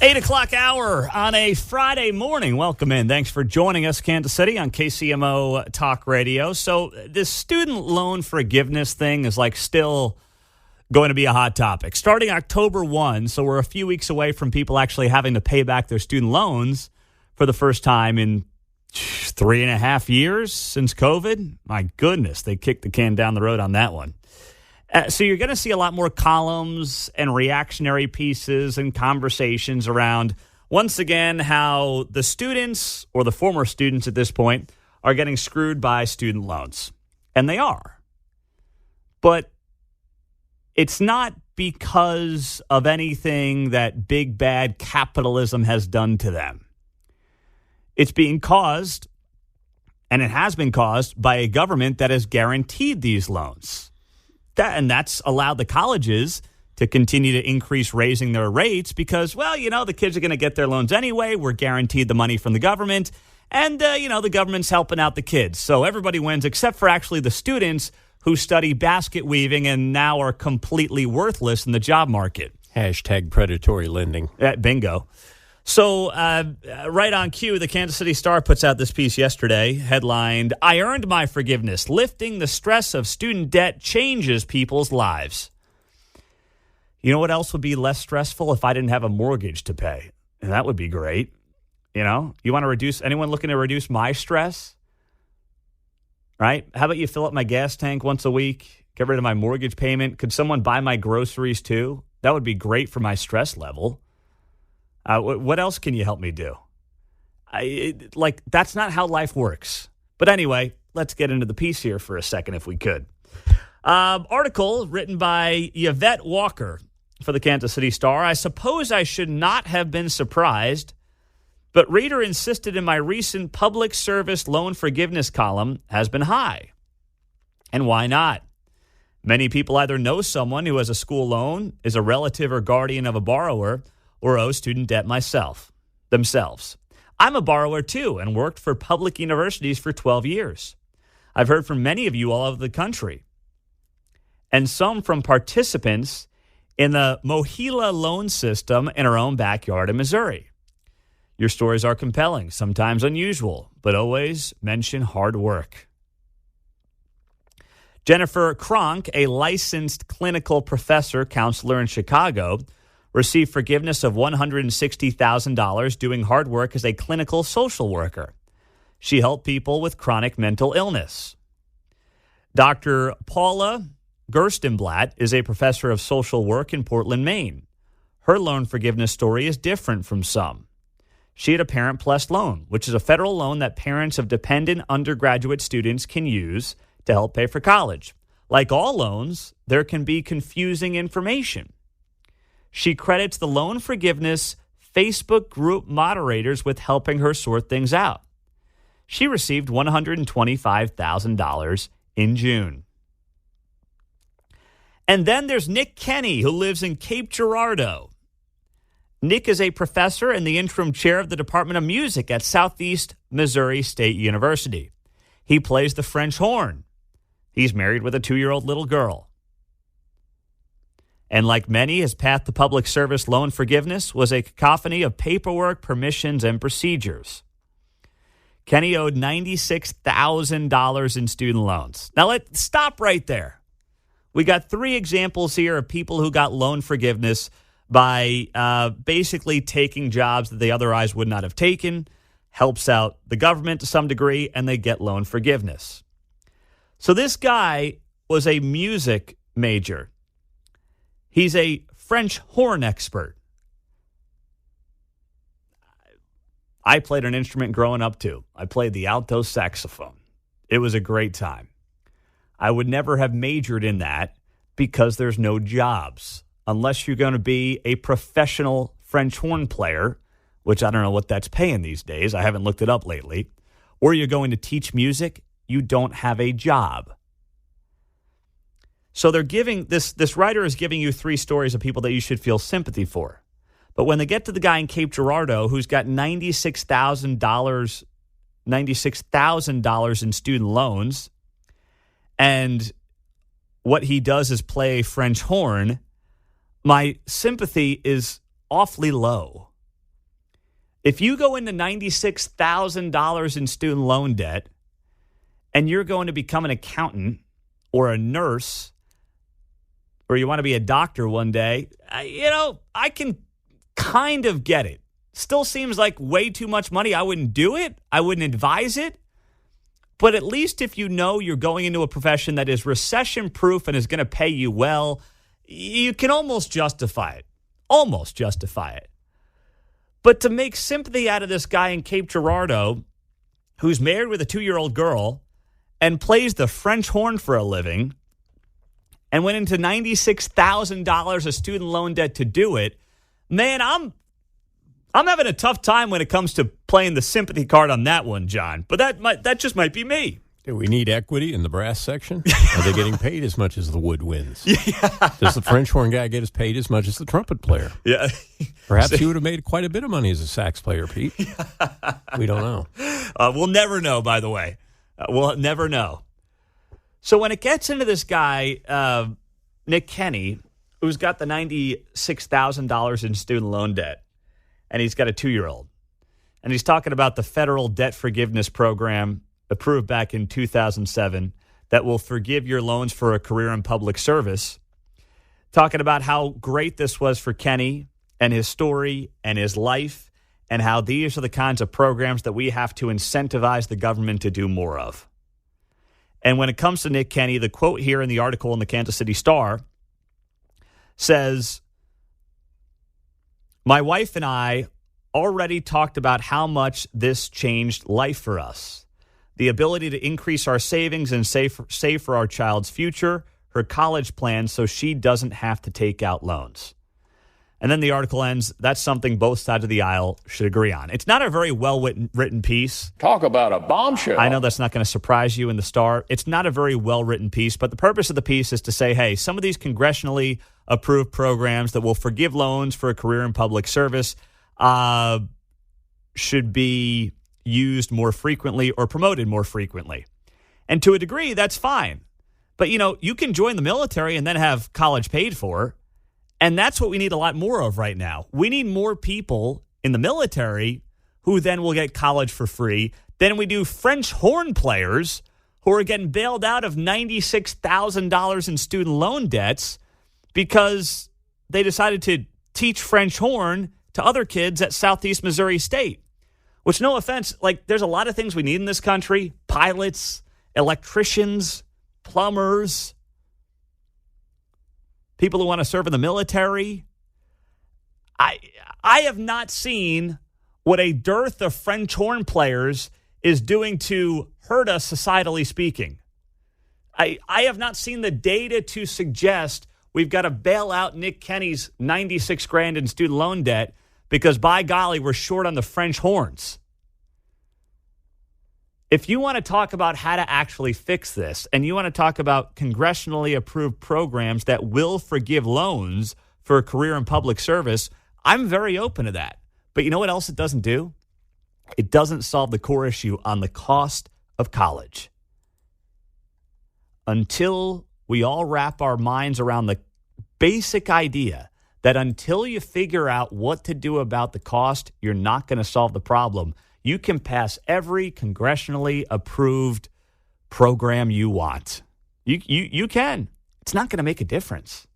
8 o'clock hour on a Friday morning. Welcome in. Thanks for joining us, Kansas City, on KCMO Talk Radio. So this student loan forgiveness thing is still going to be a hot topic. Starting October 1, so we're a few weeks away from people actually having to pay back their student loans for the first time in 3.5 years since COVID. My goodness, they kicked the can down the road on that one. So you're going to see a lot more columns and reactionary pieces and conversations around, once again, how the students, or the former students at this point, are getting screwed by student loans. And they are. But it's not because of anything that big bad capitalism has done to them. It's being caused, and it has been caused, by a government that has guaranteed these loans. And that's allowed the colleges to continue to increase raising their rates because, the kids are going to get their loans anyway. We're guaranteed the money from the government. And, the government's helping out the kids. So everybody wins except for actually the students who study basket weaving and now are completely worthless in the job market. Hashtag predatory lending. Bingo. So right on cue, the Kansas City Star puts out this piece yesterday, headlined, "I earned my forgiveness. Lifting the stress of student debt changes people's lives." You know what else would be less stressful? If I didn't have a mortgage to pay. And that would be great. You want to reduce, anyone looking to reduce my stress? Right? How about you fill up my gas tank once a week, get rid of my mortgage payment? Could someone buy my groceries too? That would be great for my stress level. What else can you help me do? That's not how life works. But anyway, let's get into the piece here for a second if we could. Article written by Yvette Walker for the Kansas City Star. "I suppose I should not have been surprised, but reader insisted in my recent public service loan forgiveness column has been high. And why not? Many people either know someone who has a school loan, is a relative or guardian of a borrower, or owe student debt themselves. I'm a borrower too and worked for public universities for 12 years. I've heard from many of you all over the country and some from participants in the Mohila loan system in our own backyard in Missouri. Your stories are compelling, sometimes unusual, but always mention hard work." Jennifer Kronk, a licensed clinical professor counselor in Chicago, received forgiveness of $160,000 doing hard work as a clinical social worker. She helped people with chronic mental illness. Dr. Paula Gerstenblatt is a professor of social work in Portland, Maine. Her loan forgiveness story is different from some. She had a Parent Plus loan, which is a federal loan that parents of dependent undergraduate students can use to help pay for college. Like all loans, there can be confusing information. She credits the loan forgiveness Facebook group moderators with helping her sort things out. She received $125,000 in June. And then there's Nick Kenny, who lives in Cape Girardeau. Nick is a professor and the interim chair of the Department of Music at Southeast Missouri State University. He plays the French horn. He's married with a 2-year-old little girl. And like many, his path to public service loan forgiveness was a cacophony of paperwork, permissions, and procedures. Kenny owed $96,000 in student loans. Now, let's stop right there. We got 3 examples here of people who got loan forgiveness by basically taking jobs that they otherwise would not have taken, helps out the government to some degree, and they get loan forgiveness. So this guy was a music major. He's a French horn expert. I played an instrument growing up, too. I played the alto saxophone. It was a great time. I would never have majored in that because there's no jobs. Unless you're going to be a professional French horn player, which I don't know what that's paying these days. I haven't looked it up lately. Or you're going to teach music, you don't have a job. So they're giving this writer is giving you 3 stories of people that you should feel sympathy for. But when they get to the guy in Cape Girardeau who's got $96,000 in student loans, and what he does is play French horn, my sympathy is awfully low. If you go into $96,000 in student loan debt and you're going to become an accountant or a nurse or you want to be a doctor one day, I can kind of get it. Still seems like way too much money. I wouldn't do it. I wouldn't advise it. But at least if you know you're going into a profession that is recession-proof and is going to pay you well, you can almost justify it. Almost justify it. But to make sympathy out of this guy in Cape Girardeau who's married with a 2-year-old girl and plays the French horn for a living and went into $96,000 of student loan debt to do it, man, I'm having a tough time when it comes to playing the sympathy card on that one, John. But that just might be me. Do we need equity in the brass section? Are they getting paid as much as the woodwinds? Yeah. Does the French horn guy get paid as much as the trumpet player? Yeah. Perhaps he would have made quite a bit of money as a sax player, Pete. We don't know. We'll never know, by the way. We'll never know. So when it gets into this guy, Nick Kenny, who's got the $96,000 in student loan debt, and he's got a 2-year-old, and he's talking about the federal debt forgiveness program approved back in 2007 that will forgive your loans for a career in public service, talking about how great this was for Kenny and his story and his life and how these are the kinds of programs that we have to incentivize the government to do more of. And when it comes to Nick Kenny, the quote here in the article in the Kansas City Star says, "My wife and I already talked about how much this changed life for us. The ability to increase our savings and save for our child's future, her college plans, so she doesn't have to take out loans." And then the article ends, "That's something both sides of the aisle should agree on." It's not a very well-written piece. Talk about a bombshell. I know that's not going to surprise you in the Star. It's not a very well-written piece, but the purpose of the piece is to say, hey, some of these congressionally approved programs that will forgive loans for a career in public service should be used more frequently or promoted more frequently. And to a degree, that's fine. But, you can join the military and then have college paid for. And that's what we need a lot more of right now. We need more people in the military who then will get college for free than we do French horn players who are getting bailed out of $96,000 in student loan debts because they decided to teach French horn to other kids at Southeast Missouri State. Which, no offense, there's a lot of things we need in this country. Pilots, electricians, plumbers, people who want to serve in the military. I have not seen what a dearth of French horn players is doing to hurt us societally speaking. I have not seen the data to suggest we've got to bail out Nick Kenny's $96,000 in student loan debt because, by golly, we're short on the French horns. If you want to talk about how to actually fix this, and you want to talk about congressionally approved programs that will forgive loans for a career in public service, I'm very open to that. But you know what else it doesn't do? It doesn't solve the core issue on the cost of college. Until we all wrap our minds around the basic idea that until you figure out what to do about the cost, you're not going to solve the problem. You can pass every congressionally approved program you want. You can. It's not going to make a difference.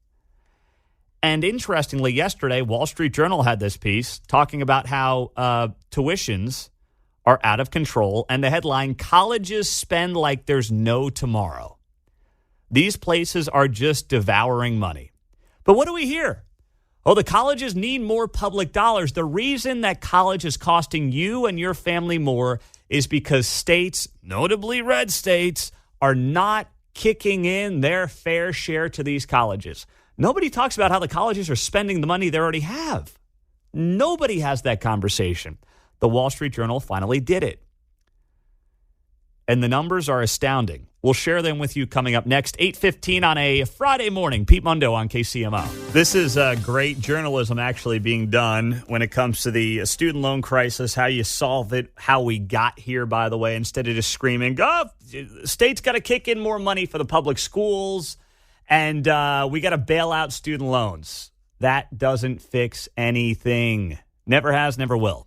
And interestingly, yesterday, Wall Street Journal had this piece talking about how tuitions are out of control. And the headline, "Colleges spend like there's no tomorrow." These places are just devouring money. But what do we hear? Oh, the colleges need more public dollars. The reason that college is costing you and your family more is because states, notably red states, are not kicking in their fair share to these colleges. Nobody talks about how the colleges are spending the money they already have. Nobody has that conversation. The Wall Street Journal finally did it. And the numbers are astounding. We'll share them with you coming up next, 8:15 on a Friday morning. Pete Mundo on KCMO. This is great journalism actually being done when it comes to the student loan crisis, how you solve it, how we got here, by the way, instead of just screaming, oh, state's got to kick in more money for the public schools, and we got to bail out student loans. That doesn't fix anything. Never has, never will.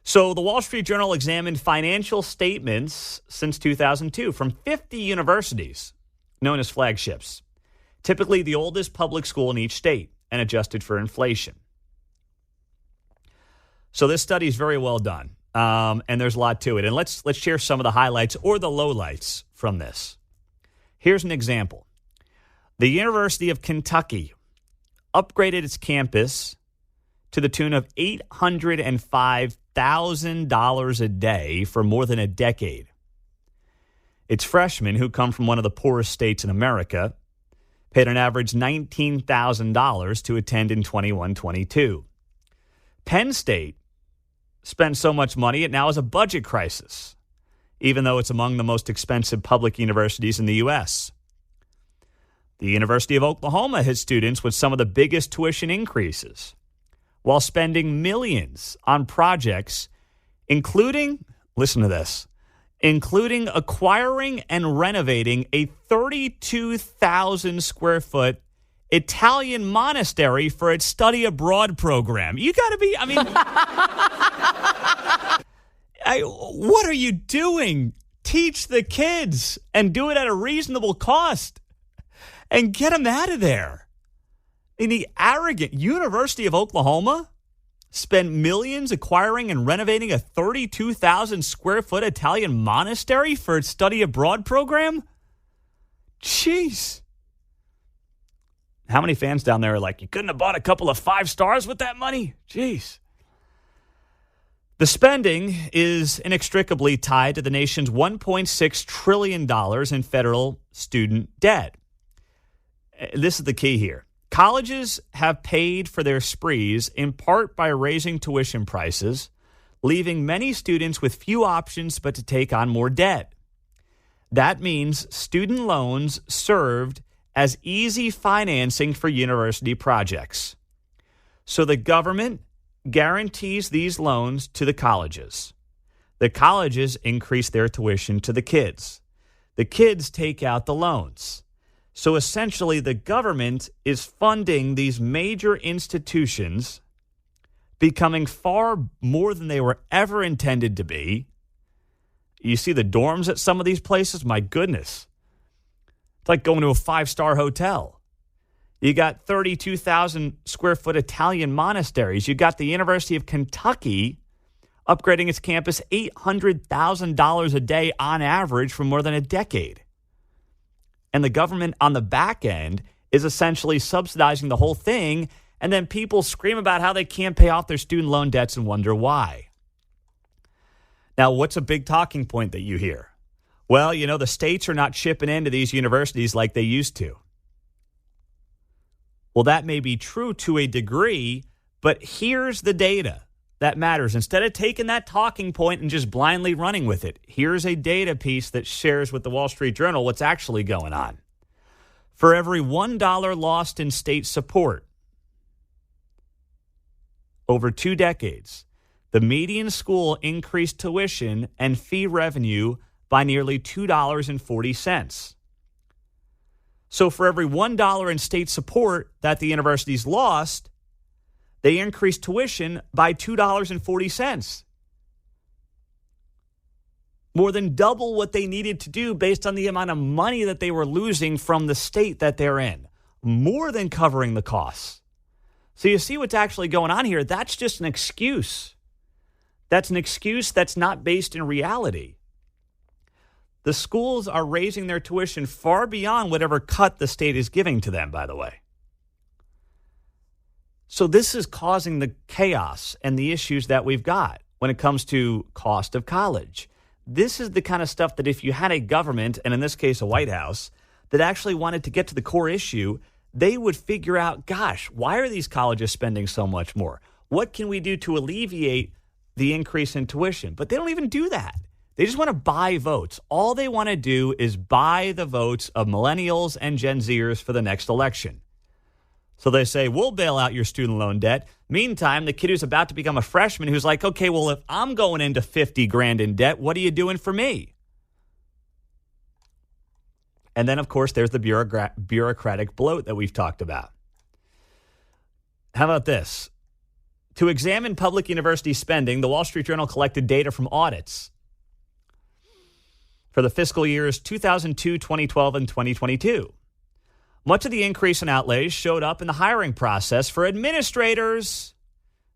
So the Wall Street Journal examined financial statements since 2002 from 50 universities, known as flagships, typically the oldest public school in each state, and adjusted for inflation. So this study is very well done, and there's a lot to it. And let's share some of the highlights or the lowlights from this. Here's an example. The University of Kentucky upgraded its campus to the tune of $805,000 a day for more than a decade. Its freshmen, who come from one of the poorest states in America, paid an average $19,000 to attend in 21-22. Penn State spent so much money it now has a budget crisis, even though it's among the most expensive public universities in the U.S. The University of Oklahoma has students with some of the biggest tuition increases, while spending millions on projects, including, listen to this, including acquiring and renovating a 32,000 square foot Italian monastery for its study abroad program. You got to be, what are you doing? Teach the kids and do it at a reasonable cost and get them out of there. In the arrogant University of Oklahoma spent millions acquiring and renovating a 32,000 square foot Italian monastery for its study abroad program? Jeez. How many fans down there are like, you couldn't have bought a couple of 5 stars with that money? Jeez. The spending is inextricably tied to the nation's $1.6 trillion in federal student debt. This is the key here. Colleges have paid for their sprees in part by raising tuition prices, leaving many students with few options but to take on more debt. That means student loans served as easy financing for university projects. So the government guarantees these loans to the colleges. The colleges increase their tuition to the kids. The kids take out the loans. So essentially, the government is funding these major institutions, becoming far more than they were ever intended to be. You see the dorms at some of these places? My goodness. It's like going to a 5-star hotel. You got 32,000 square foot Italian monasteries. You got the University of Kentucky upgrading its campus $800,000 a day on average for more than a decade. And the government on the back end is essentially subsidizing the whole thing, and then people scream about how they can't pay off their student loan debts and wonder why. Now, what's a big talking point that you hear? Well, the states are not chipping into these universities like they used to. Well, that may be true to a degree, but here's the data that matters. Instead of taking that talking point and just blindly running with it, here's a data piece that shares with the Wall Street Journal what's actually going on. For every $1 lost in state support over 2 decades, the median school increased tuition and fee revenue by nearly $2.40. So for every $1 in state support that the universities lost, they increased tuition by $2.40. More than double what they needed to do based on the amount of money that they were losing from the state that they're in. More than covering the costs. So you see what's actually going on here. That's just an excuse. That's an excuse that's not based in reality. The schools are raising their tuition far beyond whatever cut the state is giving to them, by the way. So this is causing the chaos and the issues that we've got when it comes to cost of college. This is the kind of stuff that if you had a government, and in this case a White House, that actually wanted to get to the core issue, they would figure out, gosh, why are these colleges spending so much more? What can we do to alleviate the increase in tuition? But they don't even do that. They just want to buy votes. All they want to do is buy the votes of millennials and Gen Zers for the next election. So they say, we'll bail out your student loan debt. Meantime, the kid who's about to become a freshman who's like, okay, well, if I'm going into 50 grand in debt, what are you doing for me? And then, of course, there's the bureaucratic bloat that we've talked about. How about this? To examine public university spending, the Wall Street Journal collected data from audits for the fiscal years 2002, 2012, and 2022. Much of the increase in outlays showed up in the hiring process for administrators,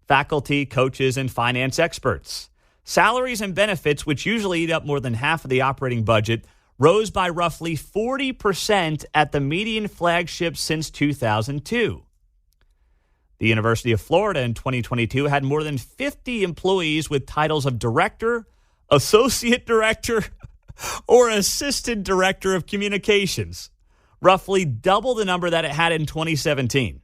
faculty, coaches, and finance experts. Salaries and benefits, which usually eat up more than half of the operating budget, rose by roughly 40% at the median flagship since 2002. The University of Florida in 2022 had more than 50 employees with titles of director, associate director, or assistant director of communications, roughly double the number that it had in 2017.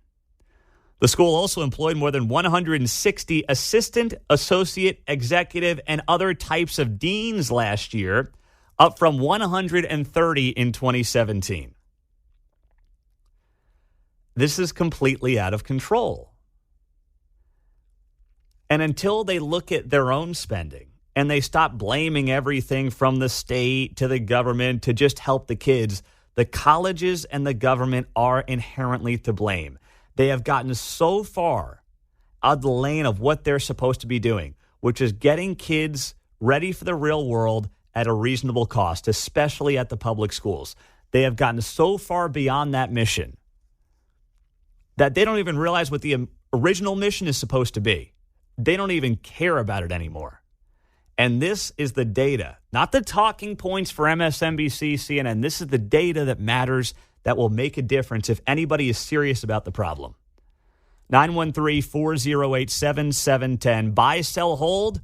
The school also employed more than 160 assistant, associate, executive, and other types of deans last year, up from 130 in 2017. This is completely out of control. And until they look at their own spending and they stop blaming everything from the state to the government to just help the kids, the colleges and the government are inherently to blame. They have gotten so far out of the lane of what they're supposed to be doing, which is getting kids ready for the real world at a reasonable cost, especially at the public schools. They have gotten so far beyond that mission that they don't even realize what the original mission is supposed to be. They don't even care about it anymore. And this is the data, not the talking points for MSNBC, CNN. This is the data that matters, that will make a difference if anybody is serious about the problem. 913-408-7710. Buy, sell, hold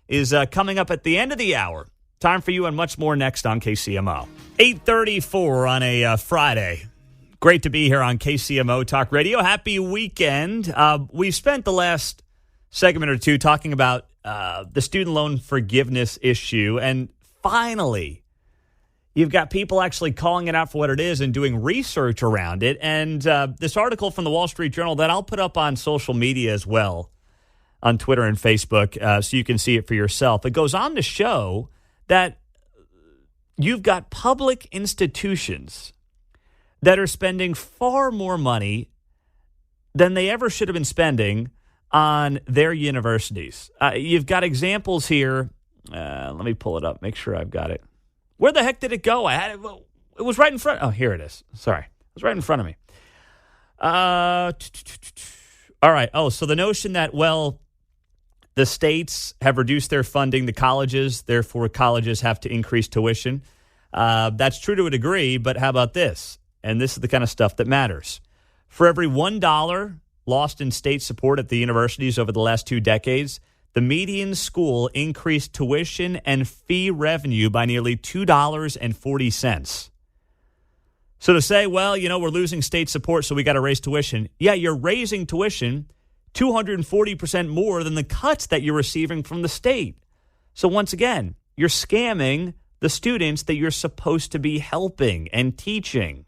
is coming up at the end of the hour. Time for you and much more next on KCMO. 8:34 on a Friday. Great to be here on KCMO Talk Radio. Happy weekend. We've spent the last segment or two talking about the student loan forgiveness issue, and finally, you've got people actually calling it out for what it is and doing research around it. And this article from the Wall Street Journal that I'll put up on social media as well, on Twitter and Facebook, so you can see it for yourself. It goes on to show that you've got public institutions that are spending far more money than they ever should have been spending on their universities. You've got examples here. Let me pull it up, make sure I've got it. Where the heck did it go? I had it. It was right in front. Oh, here it is. Sorry. It was right in front of me. All right. Oh, so the notion that, well, the states have reduced their funding to colleges, therefore colleges have to increase tuition. That's true to a degree, but how about this? And this is the kind of stuff that matters. For every $1 lost in state support at the universities over the last 2 decades, the median school increased tuition and fee revenue by nearly $2.40. So to say, well, we're losing state support, so we got to raise tuition. Yeah, you're raising tuition 240% more than the cuts that you're receiving from the state. So once again, you're scamming the students that you're supposed to be helping and teaching.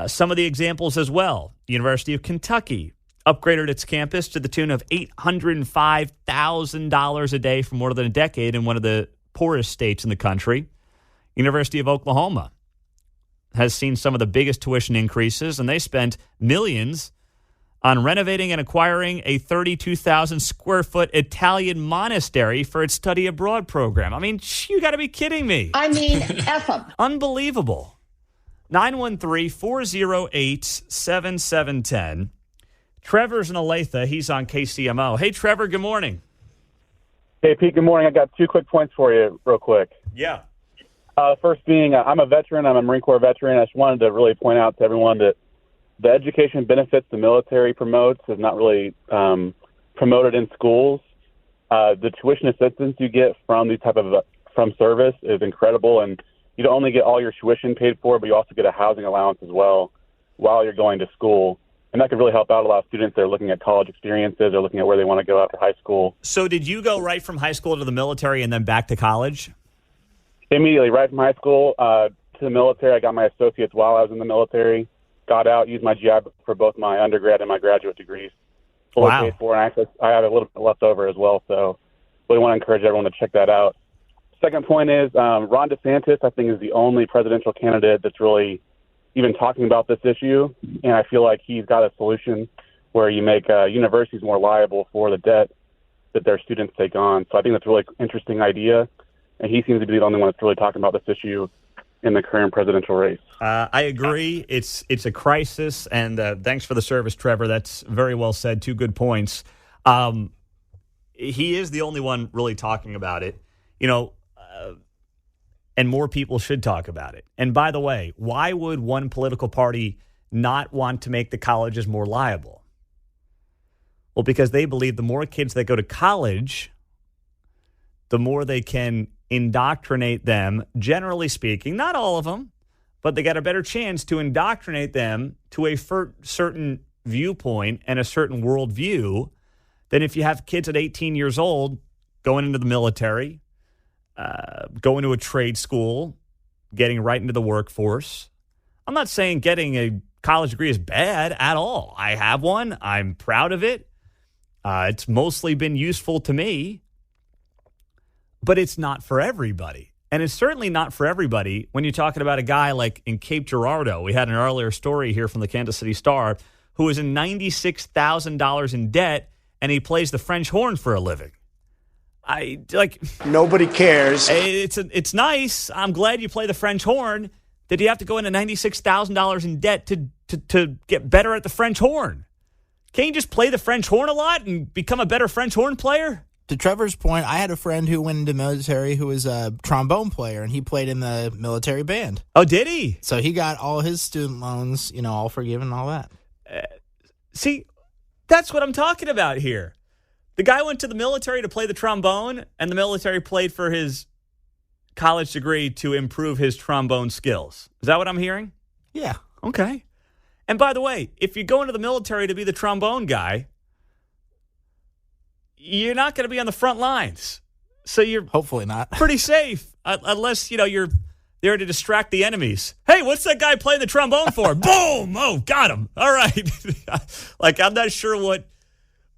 Some of the examples as well. University of Kentucky upgraded its campus to the tune of $805,000 a day for more than a decade in one of the poorest states in the country. University of Oklahoma has seen some of the biggest tuition increases, and they spent millions on renovating and acquiring a 32,000 square foot Italian monastery for its study abroad program. I mean, you got to be kidding me. I mean, F them. Unbelievable. 913-408-7710. Trevor's in Olathe. He's on KCMO. Hey, Trevor, good morning. Hey, Pete, good morning. I got 2 quick points for you real quick. Yeah. First being, I'm a veteran. I'm a Marine Corps veteran. I just wanted to really point out to everyone that the education benefits the military promotes is not really promoted in schools. The tuition assistance you get from these type of from service is incredible, and you don't only get all your tuition paid for, but you also get a housing allowance as well while you're going to school. And that could really help out a lot of students that are looking at college experiences or looking at where they want to go after high school. So did you go right from high school to the military and then back to college? Immediately, right from high school to the military. I got my associates while I was in the military, got out, used my GI for both my undergrad and my graduate degrees. Fully paid for, and I have a little bit left over as well, so really want to encourage everyone to check that out. Second point is Ron DeSantis, I think, is the only presidential candidate that's really even talking about this issue, and I feel like he's got a solution where you make universities more liable for the debt that their students take on. So I think that's a really interesting idea, and he seems to be the only one that's really talking about this issue in the current presidential race. I agree. It's a crisis, and thanks for the service, Trevor. That's very well said. Two good points. He is the only one really talking about it, and more people should talk about it. And by the way, why would one political party not want to make the colleges more liable? Well, because they believe the more kids that go to college, the more they can indoctrinate them, generally speaking, not all of them, but they got a better chance to indoctrinate them to a certain viewpoint and a certain worldview than if you have kids at 18 years old going into the military, going to a trade school, getting right into the workforce. I'm not saying getting a college degree is bad at all. I have one. I'm proud of it. It's mostly been useful to me, but it's not for everybody. And it's certainly not for everybody when you're talking about a guy like in Cape Girardeau. We had an earlier story here from the Kansas City Star who is in $96,000 in debt, and he plays the French horn for a living. Nobody cares. It's nice. I'm glad you play the French horn. Did you have to go into $96,000 in debt to get better at the French horn? Can't you just play the French horn a lot and become a better French horn player? To Trevor's point, I had a friend who went into the military who was a trombone player, and he played in the military band. Oh, did he? So he got all his student loans, all forgiven and all that. See, that's what I'm talking about here. The guy went to the military to play the trombone, and the military played for his college degree to improve his trombone skills. Is that what I'm hearing? Yeah. Okay. And by the way, if you go into the military to be the trombone guy, you're not going to be on the front lines. So you're hopefully not pretty safe, unless, you're there to distract the enemies. Hey, what's that guy playing the trombone for? Boom! Oh, got him. All right. I'm not sure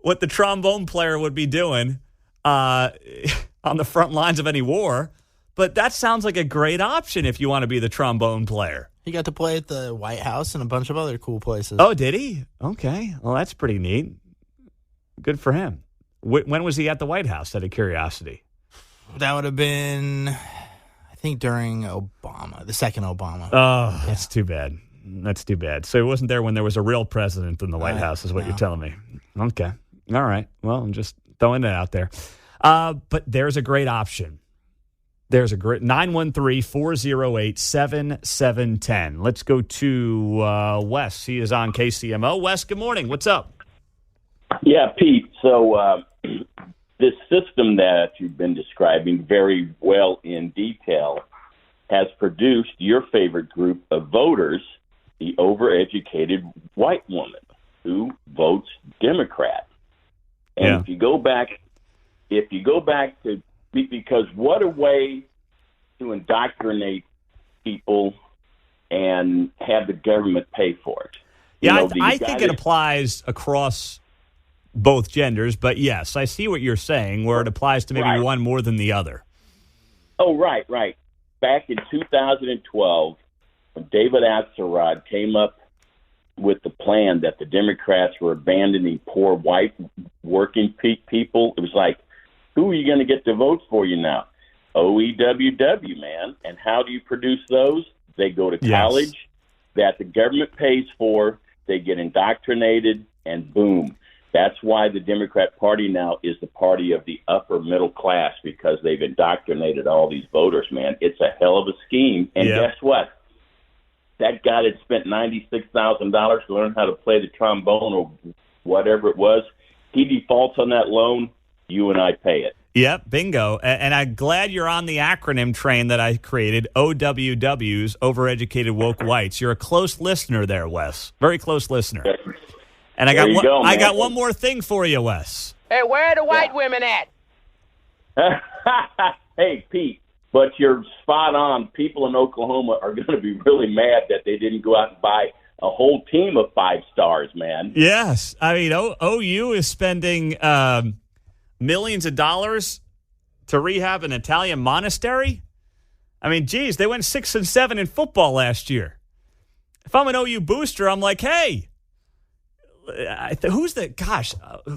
what the trombone player would be doing on the front lines of any war, but that sounds like a great option if you want to be the trombone player. He got to play at the White House and a bunch of other cool places. Oh, did he? Okay. Well, that's pretty neat. Good for him. When was he at the White House, out of curiosity? That would have been, I think, during Obama, the second Obama. Oh, that's too bad. That's too bad. So he wasn't there when there was a real president in the White House, is what you're telling me. Okay. All right. Well, I'm just throwing it out there. But there's a great option. There's a great 913-408-7710. Let's go to Wes. He is on KCMO. Wes, good morning. What's up? Yeah, Pete. So this system that you've been describing very well in detail has produced your favorite group of voters, the overeducated white woman who votes Democrat. And if you go back to, because what a way to indoctrinate people and have the government pay for it. Yeah, I think it applies across both genders, but yes, I see what you're saying, where it applies to maybe one more than the other. Oh, right. Back in 2012, when David Axelrod came up with the plan that the Democrats were abandoning poor white working people, it was like, who are you going to get to vote for you now? OEWW, man. And how do you produce those? They go to college that the government pays for, they get indoctrinated, and boom. That's why the Democrat Party now is the party of the upper middle class, because they've indoctrinated all these voters, man. It's a hell of a scheme. And guess what? That guy that spent $96,000 to learn how to play the trombone or whatever it was, he defaults on that loan, you and I pay it. Yep, bingo. And I'm glad you're on the acronym train that I created, OWWs, Overeducated Woke Whites. You're a close listener there, Wes. Very close listener. And I got one more thing for you, Wes. Hey, where are the white women at? Hey, Pete, but you're spot on. People in Oklahoma are going to be really mad that they didn't go out and buy a whole team of 5 stars, man. Yes. I mean, OU is spending millions of dollars to rehab an Italian monastery. I mean, geez, they went 6-7 in football last year. If I'm an OU booster, I'm like, hey, who's the, gosh,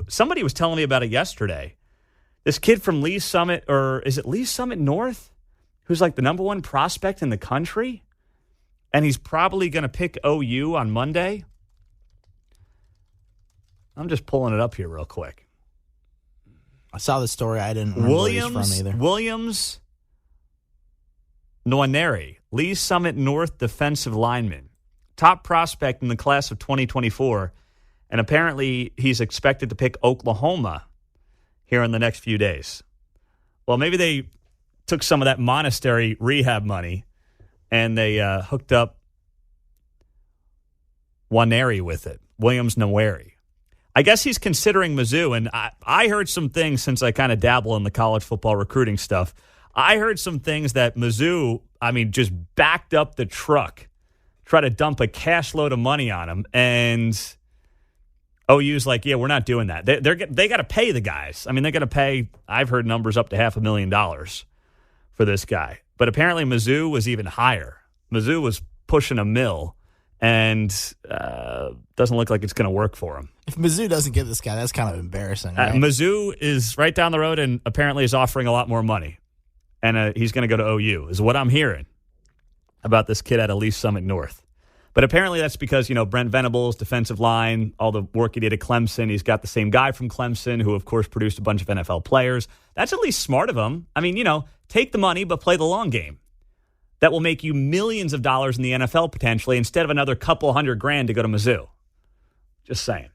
somebody was telling me about it yesterday. This kid from Lee's Summit, or is it Lee's Summit North, who's like the number one prospect in the country? And he's probably going to pick OU on Monday. I'm just pulling it up here real quick. I saw the story. I didn't remember where he's from either. Williams Nwaneri, Lee's Summit North defensive lineman, top prospect in the class of 2024, and apparently he's expected to pick Oklahoma here in the next few days. Well, maybe they took some of that monastery rehab money and they hooked up Nwaneri with it, Williams Nwaneri. I guess he's considering Mizzou, and I heard some things since I kind of dabble in the college football recruiting stuff. I heard some things that Mizzou, just backed up the truck, try to dump a cash load of money on him, and OU's like, yeah, we're not doing that. They got to pay the guys. They got to pay, I've heard numbers up to $500,000 for this guy. But apparently Mizzou was even higher. Mizzou was pushing $1 million, and doesn't look like it's going to work for him. If Mizzou doesn't get this guy, that's kind of embarrassing. Right? Mizzou is right down the road and apparently is offering a lot more money. And he's going to go to OU, is what I'm hearing about this kid at Lee's Summit North. But apparently that's because, Brent Venables, defensive line, all the work he did at Clemson. He's got the same guy from Clemson who, of course, produced a bunch of NFL players. That's at least smart of him. Take the money, but play the long game. That will make you millions of dollars in the NFL potentially instead of another couple $100,000 to go to Mizzou. Just saying.